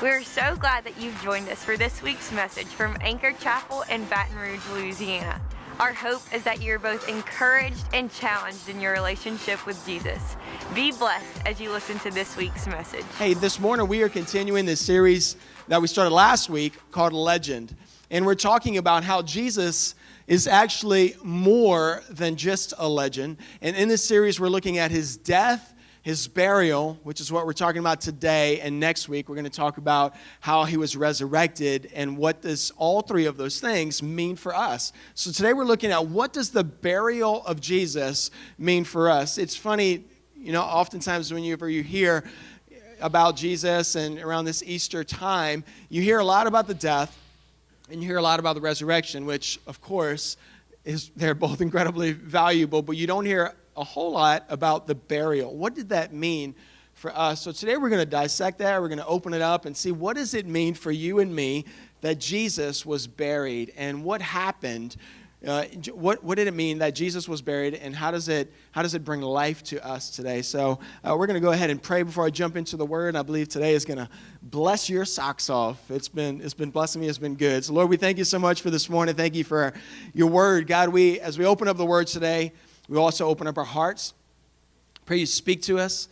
We're so glad that you've joined us for this week's message from Anchor Chapel in Baton Rouge, Louisiana. Our hope is that you're both encouraged and challenged in your relationship with Jesus. Be blessed as you listen to this week's message. Hey, this morning we are continuing this series that we started last week called Legend. And we're talking about how Jesus is actually more than just a legend. And in this series, we're looking at his death, his burial, which is what we're talking about today, and next week we're going to talk about how he was resurrected and what does all three of those things mean for us. So today we're looking at what does the burial of Jesus mean for us. It's funny, oftentimes whenever you hear about Jesus and around this Easter time, you hear a lot about the death and you hear a lot about the resurrection, which of course they're both incredibly valuable, but you don't hear a whole lot about the burial. What did that mean for us? So today we're going to dissect that. We're going to open it up and see what does it mean for you and me that Jesus was buried and what happened. What did it mean that Jesus was buried, and how does it bring life to us today? So we're going to go ahead and pray before I jump into the Word. I believe today is going to bless your socks off. It's been blessing me. It's been good. So Lord, we thank you so much for this morning. Thank you for your Word, God. As we open up the Word today, we also open up our hearts. Pray you speak to us.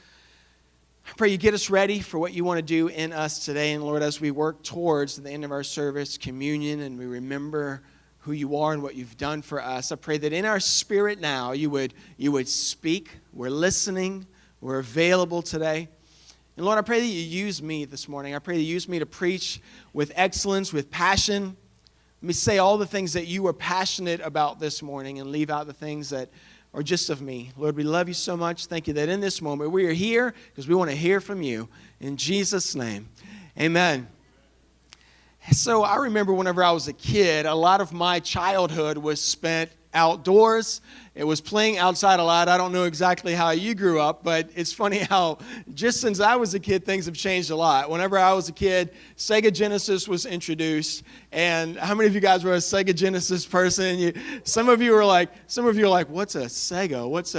I pray you get us ready for what you want to do in us today. And Lord, as we work towards the end of our service, communion, and we remember who you are and what you've done for us, I pray that in our spirit now you would speak. We're listening. We're available today. And Lord, I pray that you use me this morning. I pray that you use me to preach with excellence, with passion. Let me say all the things that you were passionate about this morning and leave out the things that are just of me. Lord, we love you so much. Thank you that in this moment we are here because we want to hear from you. In Jesus' name, amen. So I remember whenever I was a kid, a lot of my childhood was spent outdoors. It was playing outside a lot. I don't know exactly how you grew up, but it's funny how just since I was a kid, things have changed a lot. Whenever I was a kid, Sega Genesis was introduced. And how many of you guys were a Sega Genesis person? Some of you are like, what's a Sega? What's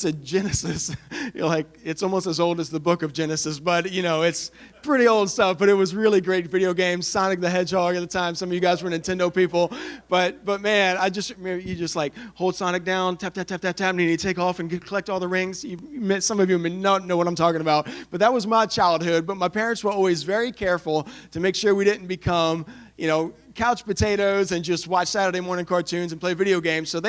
a Genesis? You're like, it's almost as old as the book of Genesis, but it's pretty old stuff, but it was really great video games. Sonic the Hedgehog at the time. Some of you guys were Nintendo people, but man, I just remember you just like hold Sonic down, tap, tap, tap, tap, tap, and you take off and collect all the rings. Some of you may not know what I'm talking about, but that was my childhood. But my parents were always very careful to make sure we didn't become, couch potatoes and just watch Saturday morning cartoons and play video games. So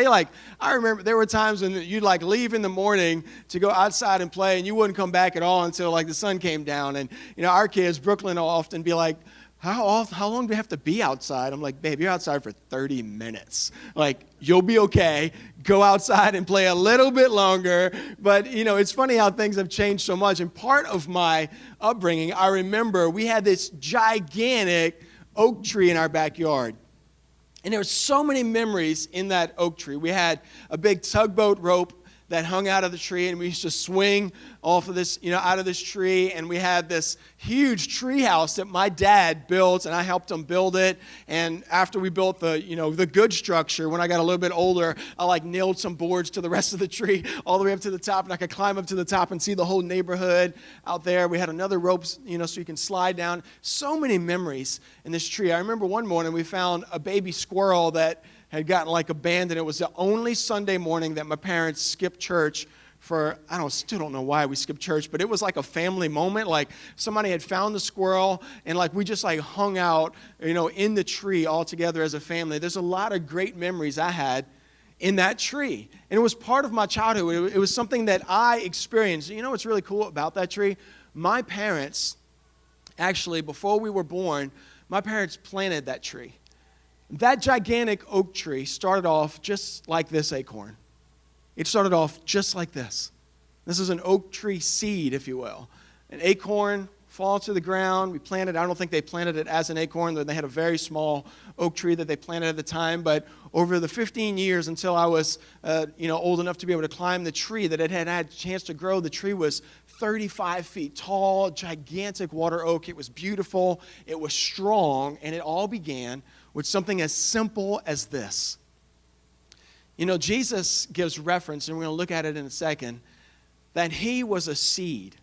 I remember there were times when you'd leave in the morning to go outside and play, and you wouldn't come back at all until the sun came down. And our kids, Brooklyn, will often be like, how long do we have to be outside? I'm like, babe, you're outside for 30 minutes. You'll be okay. Go outside and play a little bit longer. But, it's funny how things have changed so much. And part of my upbringing, I remember we had this gigantic oak tree in our backyard. And there were so many memories in that oak tree. We had a big tugboat rope that hung out of the tree, and we used to swing off of this, out of this tree. And we had this huge tree house that my dad built, and I helped him build it. And after we built the good structure, when I got a little bit older, I nailed some boards to the rest of the tree all the way up to the top, and I could climb up to the top and see the whole neighborhood out there. We had another rope, so you can slide down. So many memories in this tree. I remember one morning we found a baby squirrel that had gotten abandoned. It was the only Sunday morning that my parents skipped church for, still don't know why we skipped church, but it was a family moment. Somebody had found the squirrel, and we just hung out, in the tree all together as a family. There's a lot of great memories I had in that tree. And it was part of my childhood. It was something that I experienced. You know what's really cool about that tree? My parents, actually, before we were born, my parents planted that tree. That gigantic oak tree started off just like this acorn. It started off just like this. This is an oak tree seed, if you will. An acorn fall to the ground. We planted, I don't think they planted it as an acorn. They had a very small oak tree that they planted at the time. But over the 15 years until I was old enough to be able to climb the tree, that it had a chance to grow, the tree was 35 feet tall, gigantic water oak. It was beautiful. It was strong. And it all began with something as simple as this. Jesus gives reference, and we're going to look at it in a second, that he was a seed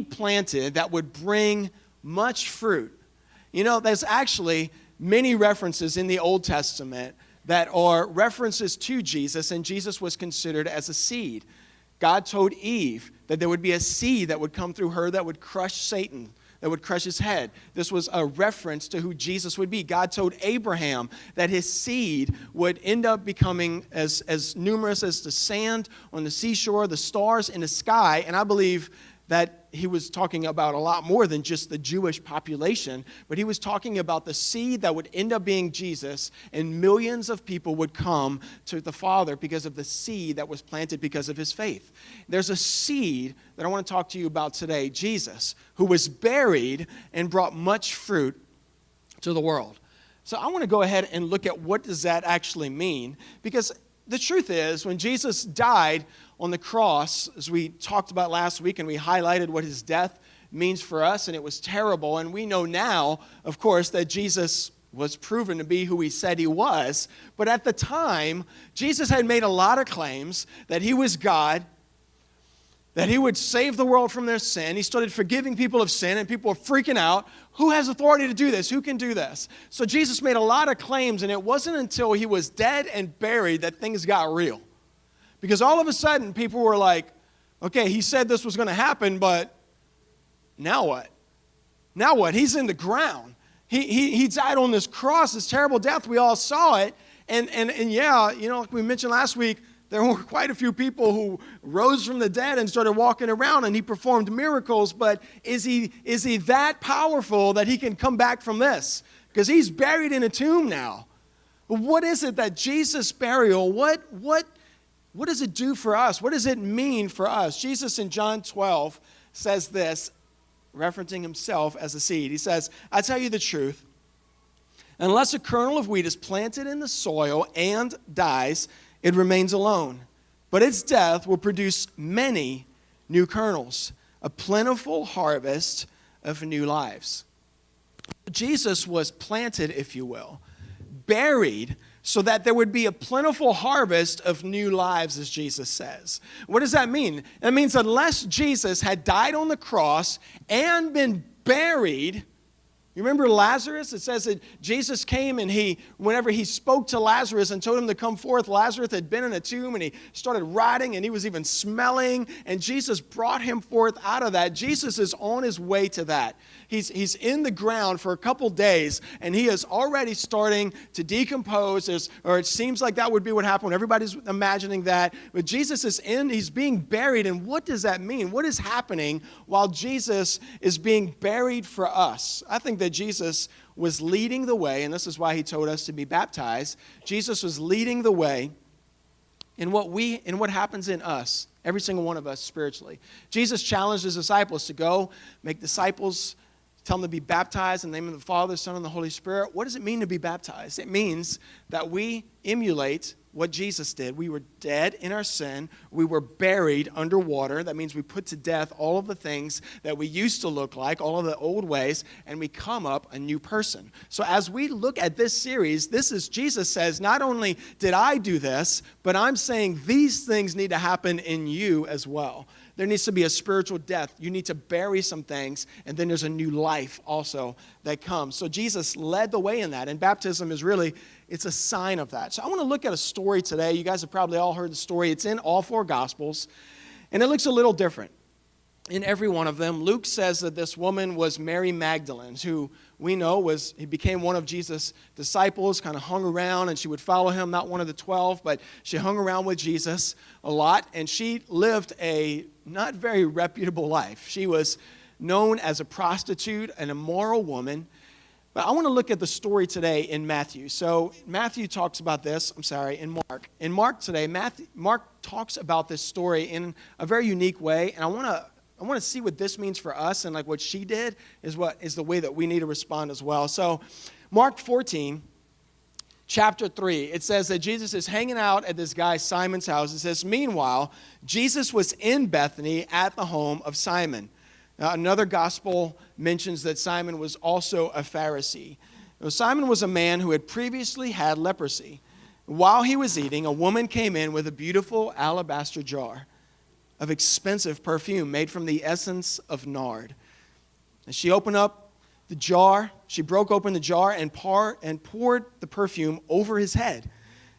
planted that would bring much fruit. You know, there's actually many references in the Old Testament that are references to Jesus, and Jesus was considered as a seed. God told Eve that there would be a seed that would come through her that would crush Satan, that would crush his head. This was a reference to who Jesus would be. God told Abraham that his seed would end up becoming as numerous as the sand on the seashore, the stars in the sky, and I believe that he was talking about a lot more than just the Jewish population, but he was talking about the seed that would end up being Jesus, and millions of people would come to the Father because of the seed that was planted because of his faith. There's a seed that I want to talk to you about today, Jesus, who was buried and brought much fruit to the world. So I want to go ahead and look at what does that actually mean, because the truth is, when Jesus died on the cross, as we talked about last week, and we highlighted what his death means for us, and it was terrible, and we know now, of course, that Jesus was proven to be who he said he was, but at the time, Jesus had made a lot of claims that he was God, that he would save the world from their sin. He started forgiving people of sin, and people were freaking out. Who has authority to do this? Who can do this? So Jesus made a lot of claims, and it wasn't until he was dead and buried that things got real. Because all of a sudden, people were like, okay, he said this was going to happen, but now what? Now what? He's in the ground. He died on this cross, this terrible death. We all saw it. And yeah, you know, like we mentioned last week, there were quite a few people who rose from the dead and started walking around, and he performed miracles. But is he that powerful that he can come back from this? Because he's buried in a tomb now. What is it that Jesus' burial, what does it do for us? What does it mean for us? Jesus in John 12 says this, referencing himself as a seed. He says, I tell you the truth, unless a kernel of wheat is planted in the soil and dies, it remains alone. But its death will produce many new kernels, a plentiful harvest of new lives. Jesus was planted, if you will, buried, so that there would be a plentiful harvest of new lives, as Jesus says. What does that mean? That means unless Jesus had died on the cross and been buried. You remember Lazarus? It says that Jesus came and whenever he spoke to Lazarus and told him to come forth, Lazarus had been in a tomb and he started rotting and he was even smelling, and Jesus brought him forth out of that. Jesus is on his way to that. He's in the ground for a couple days and he is already starting to decompose, or it seems like that would be what happened. Everybody's imagining that. But Jesus is he's being buried, and what does that mean? What is happening while Jesus is being buried for us? I think that Jesus was leading the way, and this is why he told us to be baptized. Jesus was leading the way in what happens in us, every single one of us spiritually. Jesus challenged his disciples to go make disciples, tell them to be baptized in the name of the Father, Son, and the Holy Spirit. What does it mean to be baptized? It means that we emulate what Jesus did. We were dead in our sin. We were buried underwater. That means we put to death all of the things that we used to look like, all of the old ways, and we come up a new person. So as we look at this series, Jesus says, not only did I do this, but I'm saying these things need to happen in you as well. There needs to be a spiritual death. You need to bury some things, and then there's a new life also that comes. So Jesus led the way in that, and baptism is really, it's a sign of that. So I want to look at a story today. You guys have probably all heard the story. It's in all four Gospels, and it looks a little different in every one of them. Luke says that this woman was Mary Magdalene, who we know he became one of Jesus' disciples, kind of hung around, and she would follow him, not one of the 12, but she hung around with Jesus a lot, and she lived a not very reputable life. She was known as a prostitute, an immoral woman. But I want to look at the story today in Matthew. So Matthew talks about this, in Mark. In Mark today, Mark talks about this story in a very unique way, and I want to see what this means for us, and like what she did is the way that we need to respond as well. So Mark 14, chapter 3, it says that Jesus is hanging out at this guy Simon's house. It says, meanwhile, Jesus was in Bethany at the home of Simon. Another gospel mentions that Simon was also a Pharisee. Now, Simon was a man who had previously had leprosy. While he was eating, a woman came in with a beautiful alabaster jar of expensive perfume made from the essence of nard. And she opened up the jar. She broke open the jar and poured the perfume over his head.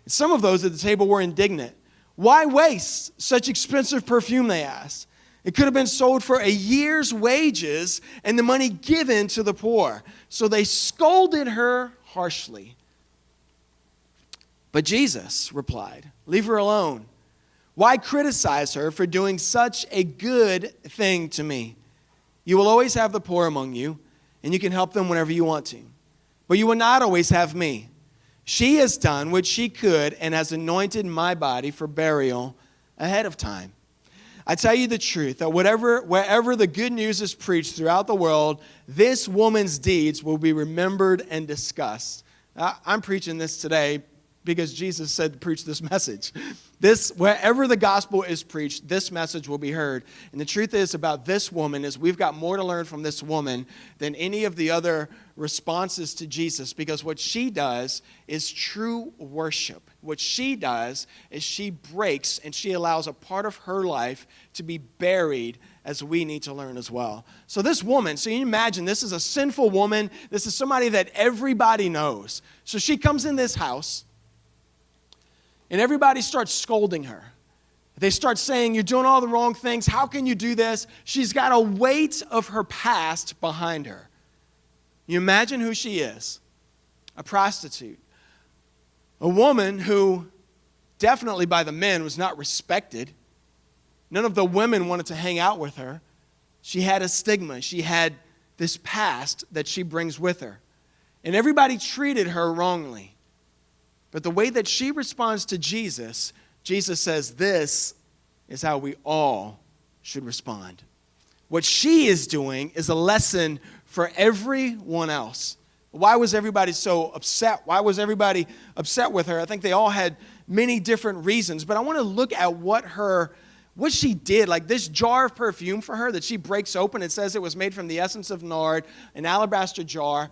And some of those at the table were indignant. Why waste such expensive perfume, they asked. It could have been sold for a year's wages and the money given to the poor. So they scolded her harshly. But Jesus replied, leave her alone. Why criticize her for doing such a good thing to me? You will always have the poor among you, and you can help them whenever you want to. But you will not always have me. She has done what she could and has anointed my body for burial ahead of time. I tell you the truth, that wherever the good news is preached throughout the world, this woman's deeds will be remembered and discussed. I'm preaching this today because Jesus said to preach this message. Wherever the gospel is preached, this message will be heard. And the truth is about this woman is we've got more to learn from this woman than any of the other responses to Jesus, because what she does is true worship. What she does is she breaks and she allows a part of her life to be buried, as we need to learn as well. So this woman, so you imagine this is a sinful woman. This is somebody that everybody knows. So she comes in this house, and everybody starts scolding her. They start saying, you're doing all the wrong things. How can you do this? She's got a weight of her past behind her. You imagine who she is. A prostitute. A woman who definitely by the men was not respected. None of the women wanted to hang out with her. She had a stigma. She had this past that she brings with her. And everybody treated her wrongly. But the way that she responds to Jesus, Jesus says this is how we all should respond. What she is doing is a lesson for everyone else. Why was everybody so upset? Why was everybody upset with her? I think they all had many different reasons. But I want to look at what she did. Like this jar of perfume for her that she breaks open. It says it was made from the essence of nard, an alabaster jar.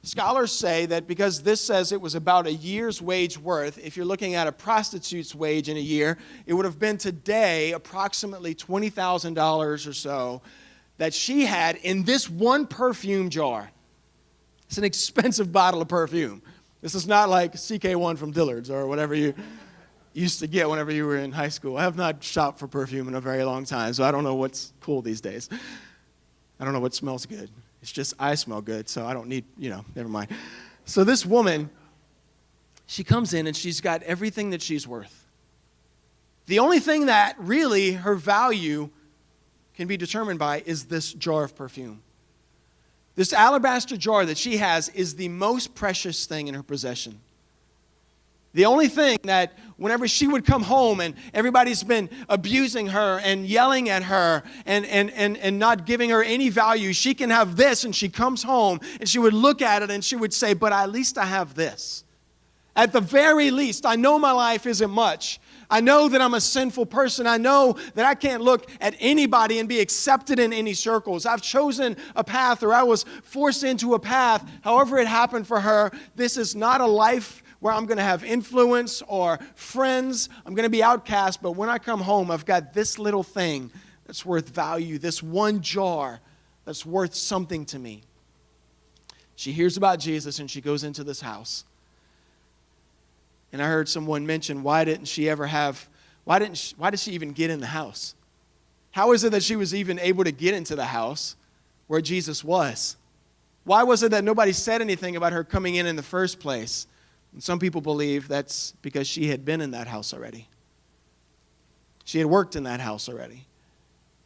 Scholars say that because this says it was about a year's wage worth, if you're looking at a prostitute's wage in a year, it would have been today approximately $20,000 or so that she had in this one perfume jar. It's an expensive bottle of perfume. This is not like CK1 from Dillard's or whatever you used to get whenever you were in high school. I have not shopped for perfume in a very long time, so I don't know what's cool these days. I don't know what smells good. It's just I smell good, so I don't need, never mind. So this woman, she comes in and she's got everything that she's worth. The only thing that really her value can be determined by is this jar of perfume. This alabaster jar that she has is the most precious thing in her possession. The only thing that whenever she would come home and everybody's been abusing her and yelling at her and not giving her any value, she can have this, and she comes home and she would look at it and she would say, but at least I have this. At the very least, I know my life isn't much. I know that I'm a sinful person. I know that I can't look at anybody and be accepted in any circles. I've chosen a path, or I was forced into a path. However it happened for her, this is not a life where I'm going to have influence or friends. I'm going to be outcast, but when I come home, I've got this little thing that's worth value, this one jar that's worth something to me. She hears about Jesus and she goes into this house. And I heard someone mention, why did she even get in the house? How is it that she was even able to get into the house where Jesus was? Why was it that nobody said anything about her coming in the first place? And some people believe that's because she had been in that house already. She had worked in that house already.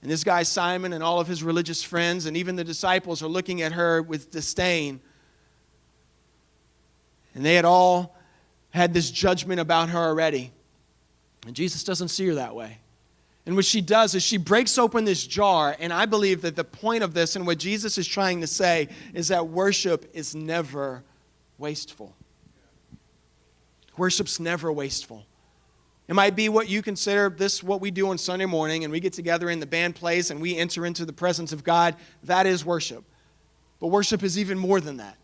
And this guy Simon and all of his religious friends and even the disciples are looking at her with disdain. And they had all had this judgment about her already. And Jesus doesn't see her that way. And what she does is she breaks open this jar, and I believe that the point of this and what Jesus is trying to say is that worship is never wasteful. Worship's never wasteful. It might be what you consider what we do on Sunday morning, and we get together and the band plays and we enter into the presence of God. That is worship. But worship is even more than that.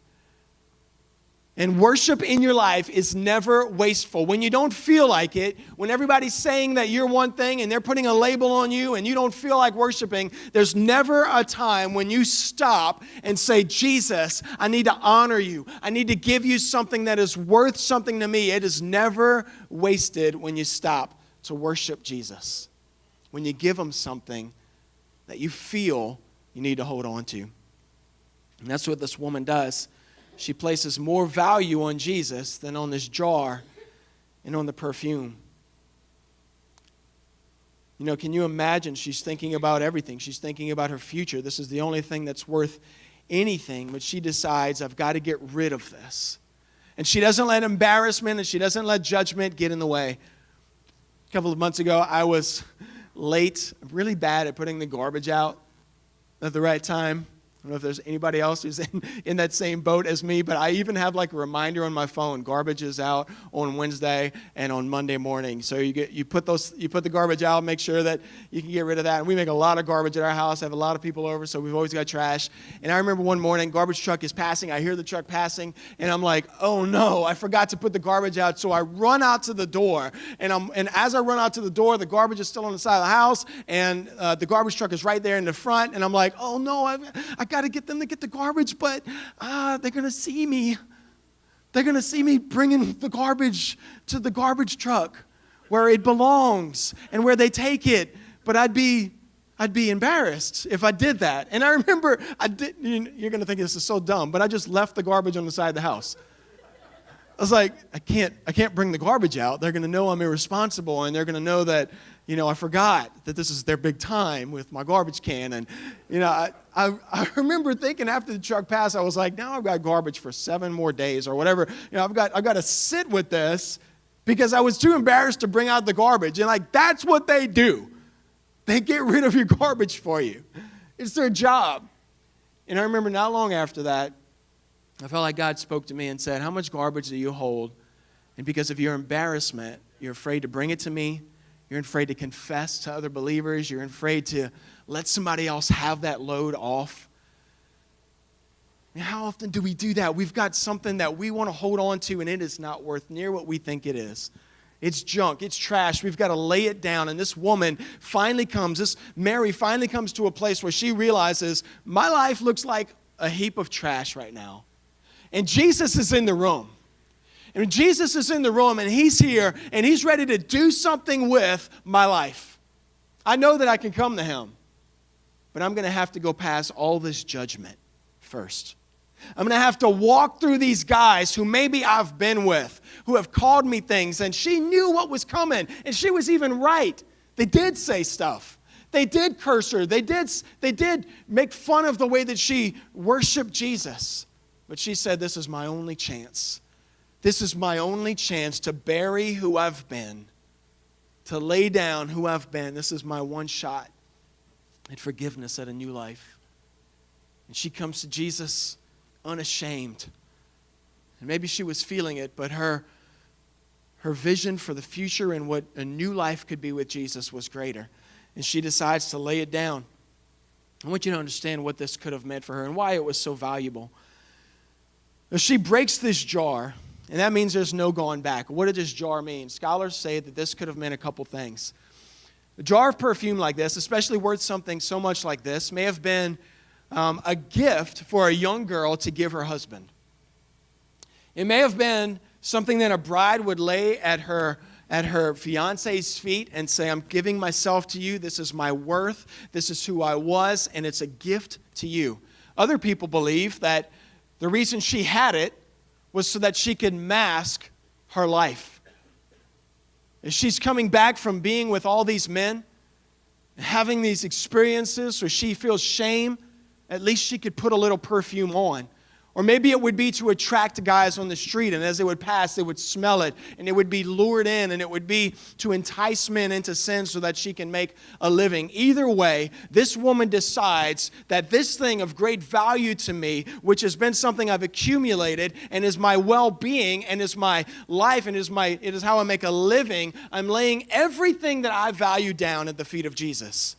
And worship in your life is never wasteful. When you don't feel like it, when everybody's saying that you're one thing and they're putting a label on you and you don't feel like worshiping, there's never a time when you stop and say, Jesus, I need to honor you. I need to give you something that is worth something to me. It is never wasted when you stop to worship Jesus. When you give him something that you feel you need to hold on to. And that's what this woman does. She places more value on Jesus than on this jar and on the perfume. You know, can you imagine? She's thinking about everything. She's thinking about her future. This is the only thing that's worth anything, but she decides, I've got to get rid of this. And she doesn't let embarrassment and she doesn't let judgment get in the way. A couple of months ago, I was late, really bad at putting the garbage out at the right time. I don't know if there's anybody else who's in that same boat as me, but I even have like a reminder on my phone. Garbage is out on Wednesday and on Monday morning. So you put the garbage out, make sure that you can get rid of that. And we make a lot of garbage at our house. I have a lot of people over, so we've always got trash. And I remember one morning, garbage truck is passing. I hear the truck passing, and I'm like, oh no, I forgot to put the garbage out. So I run out to the door, and as I run out to the door, the garbage is still on the side of the house, and the garbage truck is right there in the front. And I'm like, oh no, I got to get them to get the garbage, but they're going to see me. They're going to see me bringing the garbage to the garbage truck where it belongs and where they take it. But I'd be embarrassed if I did that. And I remember, you're going to think this is so dumb, but I just left the garbage on the side of the house. I was like, I can't bring the garbage out. They're going to know I'm irresponsible, and they're going to know that, I forgot that this is their big time with my garbage can. And, I remember thinking after the truck passed, I was like, now I've got garbage for 7 more days or whatever. I've got to sit with this because I was too embarrassed to bring out the garbage. And that's what they do. They get rid of your garbage for you. It's their job. And I remember not long after that, I felt like God spoke to me and said, how much garbage do you hold? And because of your embarrassment, you're afraid to bring it to me. You're afraid to confess to other believers. You're afraid to let somebody else have that load off. And how often do we do that? We've got something that we want to hold on to, and it is not worth near what we think it is. It's junk. It's trash. We've got to lay it down. And this woman Mary finally comes to a place where she realizes, my life looks like a heap of trash right now. And Jesus is in the room. And Jesus is in the room, and he's here, and he's ready to do something with my life. I know that I can come to him, but I'm going to have to go past all this judgment first. I'm going to have to walk through these guys who maybe I've been with, who have called me things, and she knew what was coming, and she was even right. They did say stuff. They did curse her. They did make fun of the way that she worshiped Jesus. But she said, this is my only chance. This is my only chance to bury who I've been, to lay down who I've been. This is my one shot at forgiveness, at a new life. And she comes to Jesus unashamed. And maybe she was feeling it, but her vision for the future and what a new life could be with Jesus was greater. And she decides to lay it down. I want you to understand what this could have meant for her and why it was so valuable. She breaks this jar, and that means there's no going back. What did this jar mean? Scholars say that this could have meant a couple things. A jar of perfume like this, especially worth something so much like this, may have been a gift for a young girl to give her husband. It may have been something that a bride would lay at her fiance's feet and say, I'm giving myself to you. This is my worth. This is who I was, and it's a gift to you. Other people believe that the reason she had it was so that she could mask her life. As she's coming back from being with all these men, having these experiences where she feels shame, at least she could put a little perfume on. Or maybe it would be to attract guys on the street, and as they would pass, they would smell it, and they would be lured in, and it would be to entice men into sin so that she can make a living. Either way, this woman decides that this thing of great value to me, which has been something I've accumulated and is my well-being and is my life and it is how I make a living, I'm laying everything that I value down at the feet of Jesus.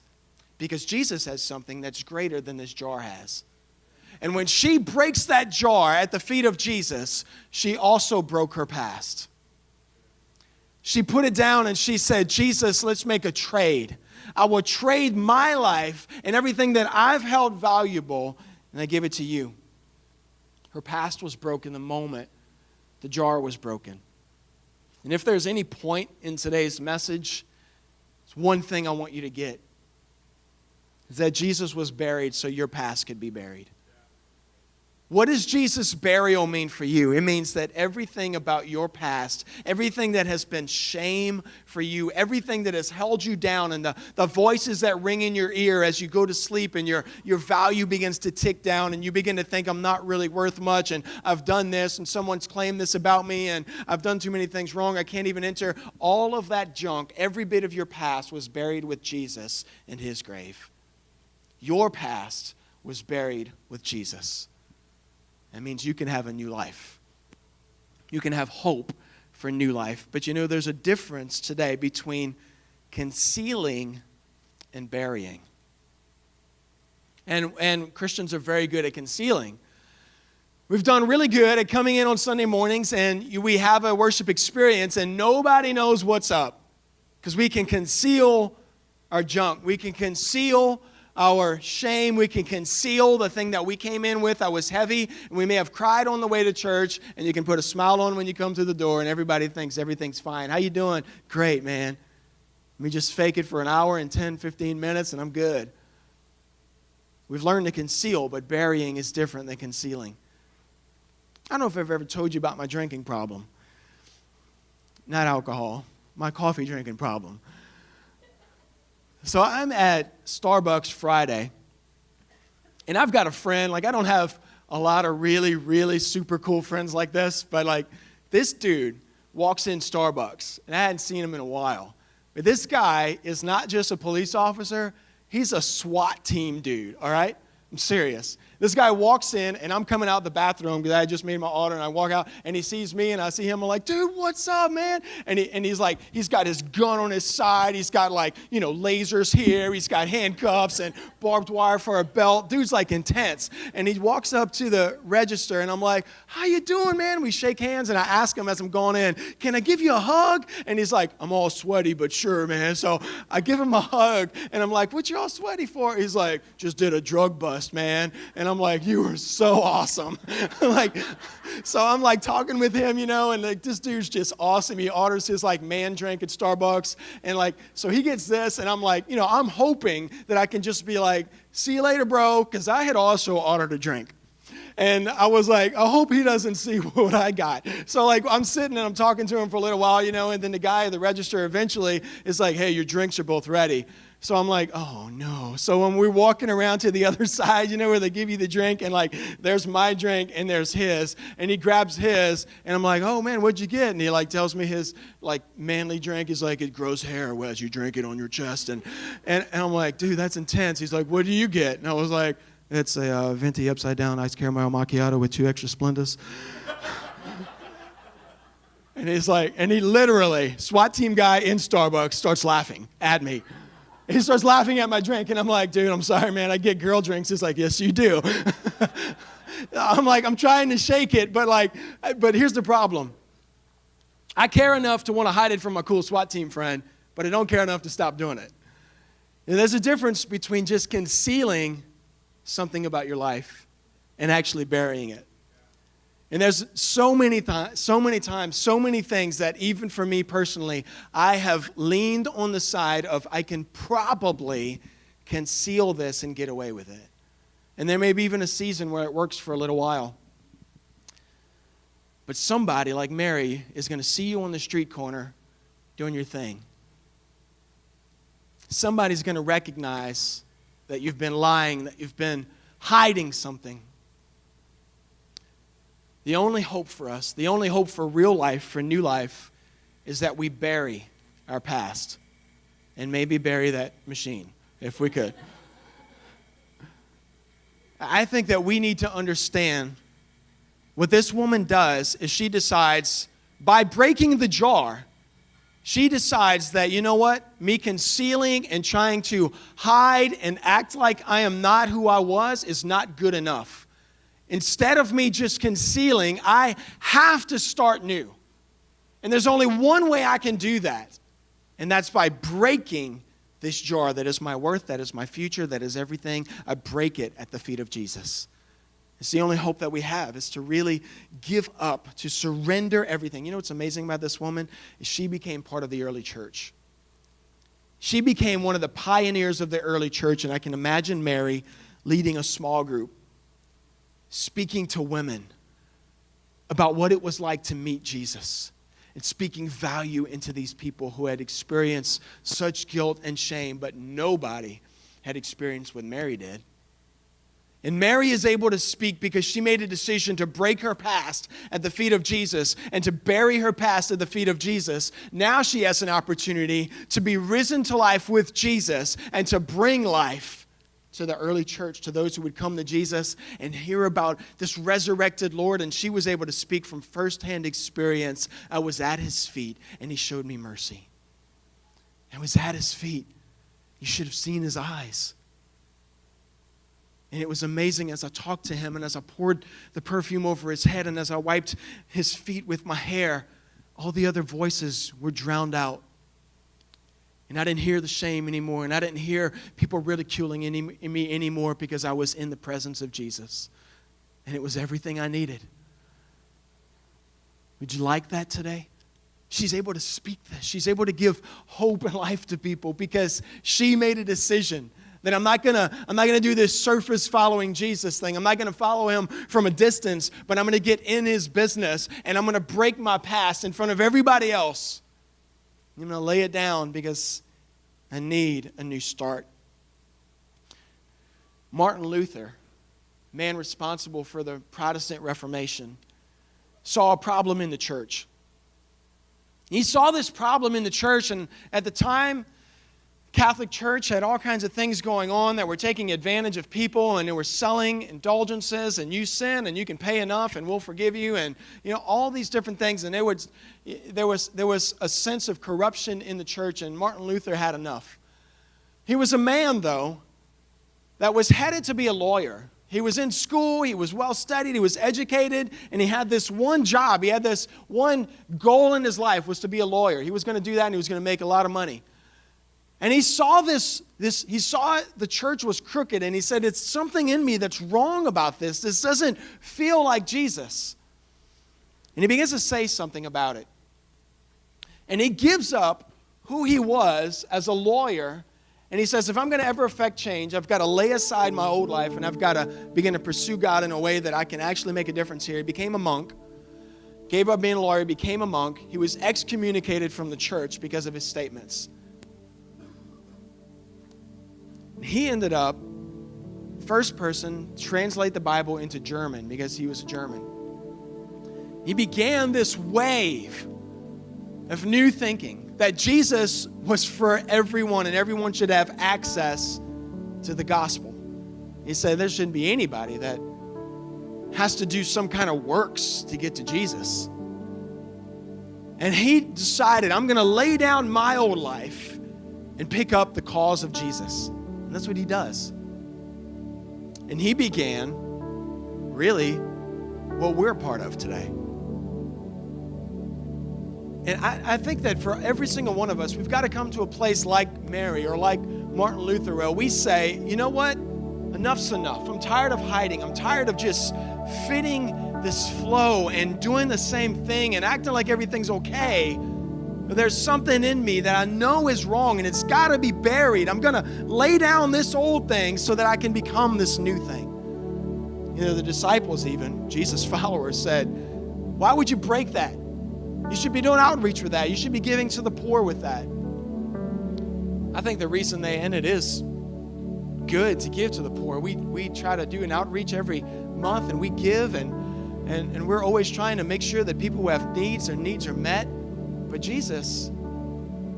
Because Jesus has something that's greater than this jar has. And when she breaks that jar at the feet of Jesus, she also broke her past. She put it down and she said, Jesus, let's make a trade. I will trade my life and everything that I've held valuable, and I give it to you. Her past was broken the moment the jar was broken. And if there's any point in today's message, it's one thing I want you to get. Is that Jesus was buried so your past could be buried. What does Jesus' burial mean for you? It means that everything about your past, everything that has been shame for you, everything that has held you down, and the voices that ring in your ear as you go to sleep and your value begins to tick down and you begin to think, I'm not really worth much, and I've done this, and someone's claimed this about me, and I've done too many things wrong, I can't even enter. All of that junk, every bit of your past was buried with Jesus in his grave. Your past was buried with Jesus. That means you can have a new life. You can have hope for new life. But you know, there's a difference today between concealing and burying. And Christians are very good at concealing. We've done really good at coming in on Sunday mornings and we have a worship experience and nobody knows what's up because we can conceal our junk. We can conceal our shame. We can conceal the thing that we came in with that was heavy, and we may have cried on the way to church, and you can put a smile on when you come through the door, and everybody thinks everything's fine. How you doing? Great, man. Let me just fake it for an hour and 10, 15 minutes, and I'm good. We've learned to conceal, but burying is different than concealing. I don't know if I've ever told you about my drinking problem. Not alcohol, my coffee drinking problem. So I'm at Starbucks Friday, and I've got a friend, I don't have a lot of really, really super cool friends like this, but this dude walks in Starbucks, and I hadn't seen him in a while. But this guy is not just a police officer, he's a SWAT team dude, all right? I'm serious. This guy walks in, and I'm coming out the bathroom because I just made my order, and I walk out, and he sees me, and I see him. I'm like, dude, what's up, man? And he's like, he's got his gun on his side. He's got lasers here. He's got handcuffs and barbed wire for a belt. Dude's intense. And he walks up to the register, and I'm like, how you doing, man? We shake hands, and I ask him as I'm going in, can I give you a hug? And he's like, I'm all sweaty, but sure, man. So I give him a hug, and I'm like, what you all sweaty for? He's like, just did a drug bust, man. And I'm like, you are so awesome. So I'm talking with him, and this dude's just awesome. He orders his man drink at Starbucks. And so he gets this, and I'm like, I'm hoping that I can just be like, see you later, bro. Because I had also ordered a drink. And I was like, I hope he doesn't see what I got. So I'm sitting and I'm talking to him for a little while, and then the guy at the register eventually is like, hey, your drinks are both ready. So I'm like, oh no. So when we're walking around to the other side, where they give you the drink and there's my drink and there's his, and he grabs his, and I'm like, oh man, what'd you get? And he tells me his manly drink is it grows hair as you drink it on your chest. And I'm like, dude, that's intense. He's like, what do you get? And I was like, it's a venti upside down iced caramel macchiato with 2 extra Splendas. And he's like, and he literally, SWAT team guy in Starbucks starts laughing at me. He starts laughing at my drink, and I'm like, dude, I'm sorry, man, I get girl drinks. He's like, yes, you do. I'm like, I'm trying to shake it, but here's the problem. I care enough to want to hide it from my cool SWAT team friend, but I don't care enough to stop doing it. And there's a difference between just concealing something about your life and actually burying it. And there's so many times, so many things that even for me personally, I have leaned on the side of I can probably conceal this and get away with it. And there may be even a season where it works for a little while. But somebody like Mary is going to see you on the street corner doing your thing. Somebody's going to recognize that you've been lying, that you've been hiding something. The only hope for us, the only hope for real life, for new life, is that we bury our past and maybe bury that machine, if we could. I think that we need to understand what this woman does is she decides, by breaking the jar, she decides that, you know what, me concealing and trying to hide and act like I am not who I was is not good enough. instead of me just concealing, I have to start new. And there's only one way I can do that, and that's by breaking this jar that is my worth, that is my future, that is everything. I break it at the feet of Jesus. It's the only hope that we have, is to really give up, to surrender everything. You know what's amazing about this woman? Is she became part of the early church. She became one of the pioneers of the early church, and I can imagine Mary leading a small group, speaking to women about what it was like to meet Jesus, and speaking value into these people who had experienced such guilt and shame, but nobody had experienced what Mary did. And Mary is able to speak because she made a decision to break her past at the feet of Jesus and to bury her past at the feet of Jesus. Now she has an opportunity to be risen to life with Jesus and to bring life to the early church, to those who would come to Jesus and hear about this resurrected Lord. And she was able to speak from firsthand experience. I was at his feet and he showed me mercy. I was at his feet. You should have seen his eyes. And it was amazing as I talked to him and as I poured the perfume over his head and as I wiped his feet with my hair, all the other voices were drowned out. And I didn't hear the shame anymore, and I didn't hear people ridiculing me anymore because I was in the presence of Jesus. And it was everything I needed. Would you like that today? She's able to speak this. She's able to give hope and life to people because she made a decision that I'm not gonna do this surface following Jesus thing. I'm not gonna follow him from a distance, but I'm gonna get in his business and I'm gonna break my past in front of everybody else. I'm gonna lay it down because I need a new start. Martin Luther, man responsible for the Protestant Reformation, saw a problem in the church. He saw this problem in the church, and at the time, Catholic Church had all kinds of things going on that were taking advantage of people, and they were selling indulgences, and you sin and you can pay enough and we'll forgive you, and all these different things. And there was a sense of corruption in the church, and Martin Luther had enough. He was a man, though, that was headed to be a lawyer. He was in school, he was well studied, he was educated, and he had this one job. He had this one goal in his life, was to be a lawyer. He was going to do that and he was going to make a lot of money. And he saw he saw the church was crooked, and he said, it's something in me that's wrong about this. This doesn't feel like Jesus. And he begins to say something about it. And he gives up who he was as a lawyer, and he says, if I'm going to ever affect change, I've got to lay aside my old life, and I've got to begin to pursue God in a way that I can actually make a difference here. He became a monk, gave up being a lawyer, became a monk. He was excommunicated from the church because of his statements. He ended up, first person, translate the Bible into German because he was a German. He began this wave of new thinking that Jesus was for everyone and everyone should have access to the gospel. He said there shouldn't be anybody that has to do some kind of works to get to Jesus. And he decided, I'm going to lay down my old life and pick up the cause of Jesus. And that's what he does. And he began, really, what we're a part of today. And I think that for every single one of us, we've got to come to a place like Mary or like Martin Luther where we say, you know what? Enough's enough. I'm tired of hiding. I'm tired of just fitting this flow and doing the same thing and acting like everything's okay. There's something in me that I know is wrong, and it's got to be buried. I'm going to lay down this old thing so that I can become this new thing. The disciples even, Jesus' followers, said, why would you break that? You should be doing outreach with that. You should be giving to the poor with that. I think the reason and it is good to give to the poor. We try to do an outreach every month, and we give, and we're always trying to make sure that people who have needs, their needs are met. But Jesus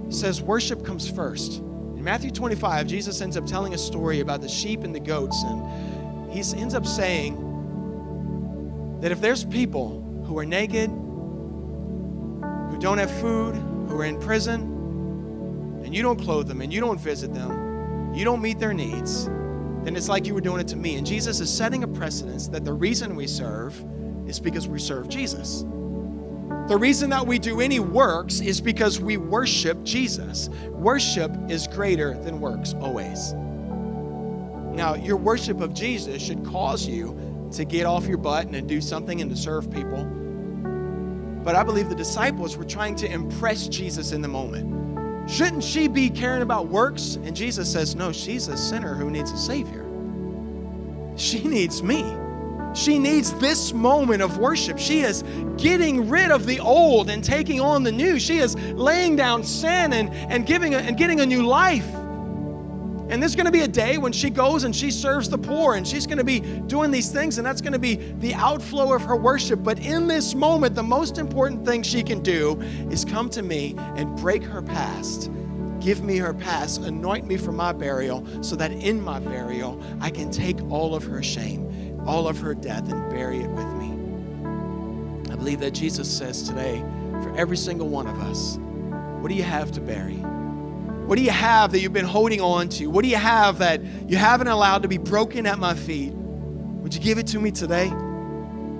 says worship comes first. In Matthew 25, Jesus ends up telling a story about the sheep and the goats. And he ends up saying that if there's people who are naked, who don't have food, who are in prison, and you don't clothe them and you don't visit them, you don't meet their needs, then it's like you were doing it to me. And Jesus is setting a precedence that the reason we serve is because we serve Jesus. The reason that we do any works is because we worship Jesus. Worship is greater than works, always. Now, your worship of Jesus should cause you to get off your butt and to do something and to serve people. But I believe the disciples were trying to impress Jesus in the moment. Shouldn't she be caring about works? And Jesus says, no, she's a sinner who needs a Savior. She needs me. She needs this moment of worship. She is getting rid of the old and taking on the new. She is laying down sin and getting a new life. And there's going to be a day when she goes and she serves the poor, and she's going to be doing these things, and that's going to be the outflow of her worship. But in this moment, the most important thing she can do is come to me and break her past. Give me her past, anoint me for my burial, so that in my burial, I can take all of her shame, all of her death, and bury it with me. I believe that Jesus says today, for every single one of us, what do you have to bury? What do you have that you've been holding on to? What do you have that you haven't allowed to be broken at my feet? Would you give it to me today?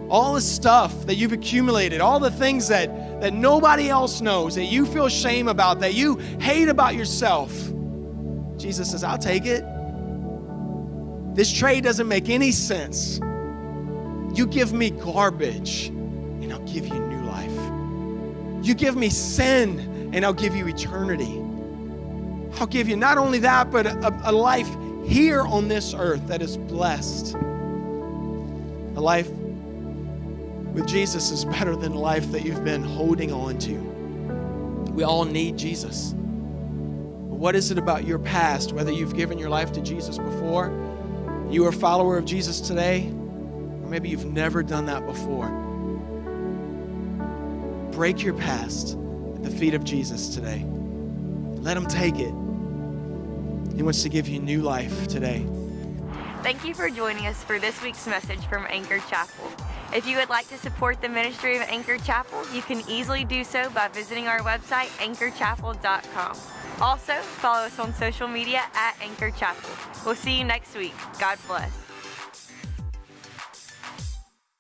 All the stuff that you've accumulated, all the things that nobody else knows, that you feel shame about, that you hate about yourself. Jesus says, I'll take it. This trade doesn't make any sense. You give me garbage, and I'll give you new life. You give me sin, and I'll give you eternity. I'll give you not only that, but a life here on this earth that is blessed. A life with Jesus is better than a life that you've been holding on to. We all need Jesus. But what is it about your past, whether you've given your life to Jesus before, you are a follower of Jesus today, or maybe you've never done that before? Break your past at the feet of Jesus today. Let him take it. He wants to give you new life today. Thank you for joining us for this week's message from Anchor Chapel. If you would like to support the ministry of Anchor Chapel, you can easily do so by visiting our website, anchorchapel.com. Also, follow us on social media at Anchor Chapel. We'll see you next week. God bless.